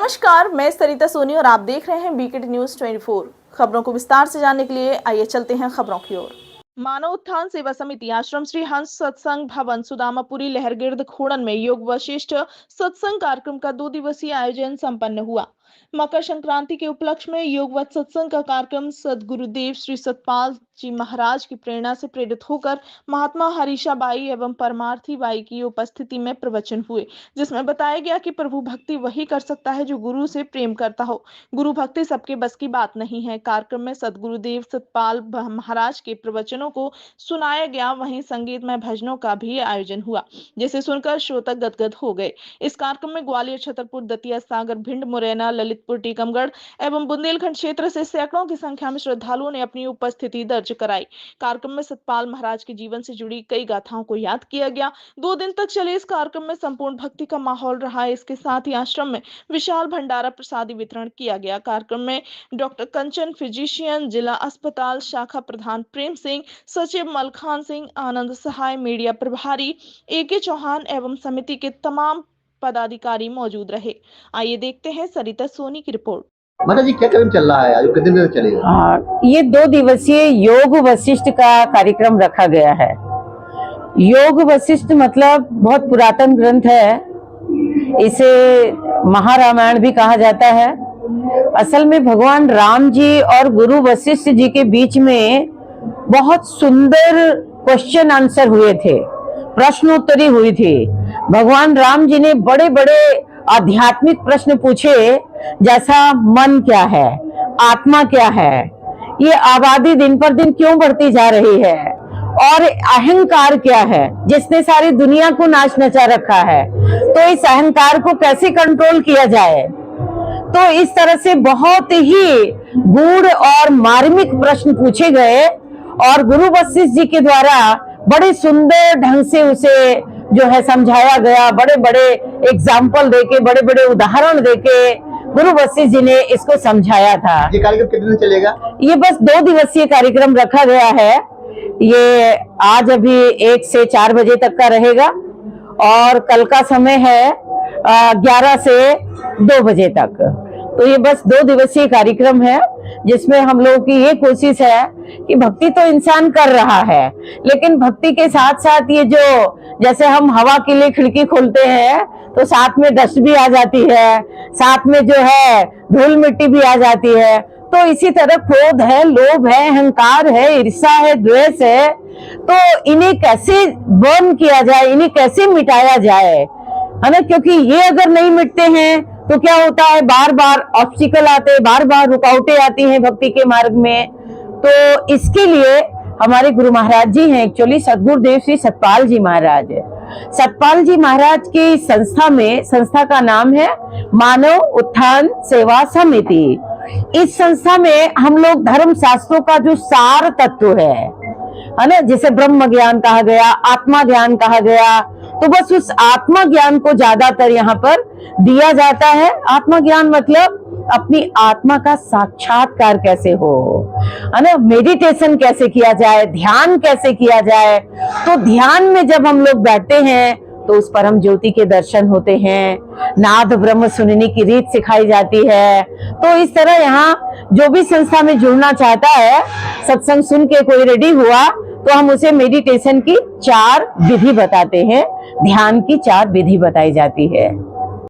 नमस्कार, मैं सरिता सोनी और आप देख रहे हैं बीकेटी न्यूज 24। खबरों को विस्तार से जानने के लिए आइए चलते हैं खबरों की ओर। मानव उत्थान सेवा समिति आश्रम श्री हंस सत्संग भवन सुदामापुरी लहरगिर्द खोड़न में योग वशिष्ठ सत्संग कार्यक्रम का 2 दिवसीय आयोजन संपन्न हुआ। मकर संक्रांति के उपलक्ष्य में योग व सत्संग का कार्यक्रम सदगुरुदेव श्री सतपाल जी महाराज की प्रेरणा से प्रेरित होकर महात्मा हरीशा बाई एवं परमार्थी बाई की उपस्थिति में प्रवचन हुए, जिसमें बताया गया कि प्रभु भक्ति वही कर सकता है जो गुरु से प्रेम करता हो। गुरु भक्ति सबके बस की बात नहीं है। कार्यक्रम में सदगुरुदेव सतपाल महाराज के प्रवचनों को सुनाया गया, वहीं संगीतमय भजनों का भी आयोजन हुआ, जिसे सुनकर श्रोता गदगद हो गए। इस कार्यक्रम में ग्वालियर, छतरपुर, दतिया, सागर, भिंड, मुरैना, ललितपुर, टीकमगढ़ एवं बुंदेलखंड क्षेत्र से सैकड़ों की संख्या में श्रद्धालुओं ने अपनी उपस्थिति दर्ज कराई। कार्यक्रम में सतपाल महाराज के जीवन से जुड़ी कई गाथाओं को याद किया गया। 2 दिन तक चले इस कार्यक्रम में संपूर्ण भक्ति का माहौल रहा। इसके साथ ही आश्रम में विशाल भंडारा प्रसादी वितरण किया गया। कार्यक्रम में डॉक्टर कंचन, फिजिशियन, जिला अस्पताल शाखा प्रधान प्रेम सिंह, सचिव मलखान सिंह, आनंद सहाय, मीडिया प्रभारी AK चौहान एवं समिति के तमाम पदाधिकारी मौजूद रहे। आइए देखते हैं सरिता सोनी की रिपोर्ट। माता जी, क्या कार्यक्रम चल रहा है आज, कितने दिन चलेगा? ये 2 दिवसीय योग वशिष्ठ का कार्यक्रम रखा गया है। योग वशिष्ठ मतलब बहुत पुरातन ग्रंथ है, इसे महारामायण भी कहा जाता है। असल में भगवान राम जी और गुरु वशिष्ठ जी के बीच में बहुत सुंदर क्वेश्चन आंसर हुए थे, प्रश्नोत्तरी हुई थी। भगवान राम जी ने बड़े बड़े आध्यात्मिक प्रश्न पूछे, जैसा मन क्या है, आत्मा क्या है, ये आबादी दिन पर दिन क्यों बढ़ती जा रही है, और अहंकार क्या है जिसने सारी दुनिया को नाच नचा रखा है, तो इस अहंकार को कैसे कंट्रोल किया जाए। तो इस तरह से बहुत ही गूढ़ और मार्मिक प्रश्न पूछे गए और गुरु वशिष्ठ जी के द्वारा बड़े सुंदर ढंग से उसे जो है समझाया गया। बड़े बड़े एग्जाम्पल देके, बड़े बड़े उदाहरण देके गुरु वशिष्ठ जी ने इसको समझाया था। ये कार्यक्रम कितने दिन चलेगा? ये बस 2 दिवसीय कार्यक्रम रखा गया है। ये आज अभी 1 से 4 बजे तक का रहेगा और कल का समय है 11 से 2 बजे तक। तो ये बस 2 दिवसीय कार्यक्रम है, जिसमें हम लोगों की ये कोशिश है कि भक्ति तो इंसान कर रहा है, लेकिन भक्ति के साथ साथ ये जो जैसे हम हवा के लिए खिड़की खोलते हैं तो साथ में डस्ट भी आ जाती है, साथ में जो है धूल मिट्टी भी आ जाती है। तो इसी तरह क्रोध है, लोभ है, अहंकार है, ईर्ष्या है, द्वेष है, तो इन्हें कैसे बर्न किया जाए, इन्हें कैसे मिटाया जाए, है ना। क्योंकि ये अगर नहीं मिटते हैं तो क्या होता है, बार बार ऑब्स्टिकल आते हैं, बार बार रुकावटें आती हैं भक्ति के मार्ग में। तो इसके लिए हमारे गुरु महाराज जी हैं, एक्चुअली सदगुरुदेव श्री सतपाल जी महाराज। सतपाल जी महाराज की संस्था में, संस्था का नाम है मानव उत्थान सेवा समिति। इस संस्था में हम लोग धर्म शास्त्रों का जो सार तत्व है ना, जिसे ब्रह्म ज्ञान कहा गया, आत्मा ज्ञान कहा गया, तो बस उस आत्मा ज्ञान को ज्यादातर यहाँ पर दिया जाता है। आत्मा ज्ञान मतलब अपनी आत्मा का साक्षात्कार कैसे हो, है ना, मेडिटेशन कैसे किया जाए, ध्यान कैसे किया जाए। तो ध्यान में जब हम लोग बैठते हैं तो उस परम ज्योति के दर्शन होते हैं, नाद ब्रह्म सुनने की रीत सिखाई जाती है। तो इस तरह यहाँ जो भी संस्था में जुड़ना चाहता है, सत्संग सुन के कोई रेडी हुआ तो हम उसे मेडिटेशन की 4 विधि बताते हैं, ध्यान की 4 विधि बताई जाती है।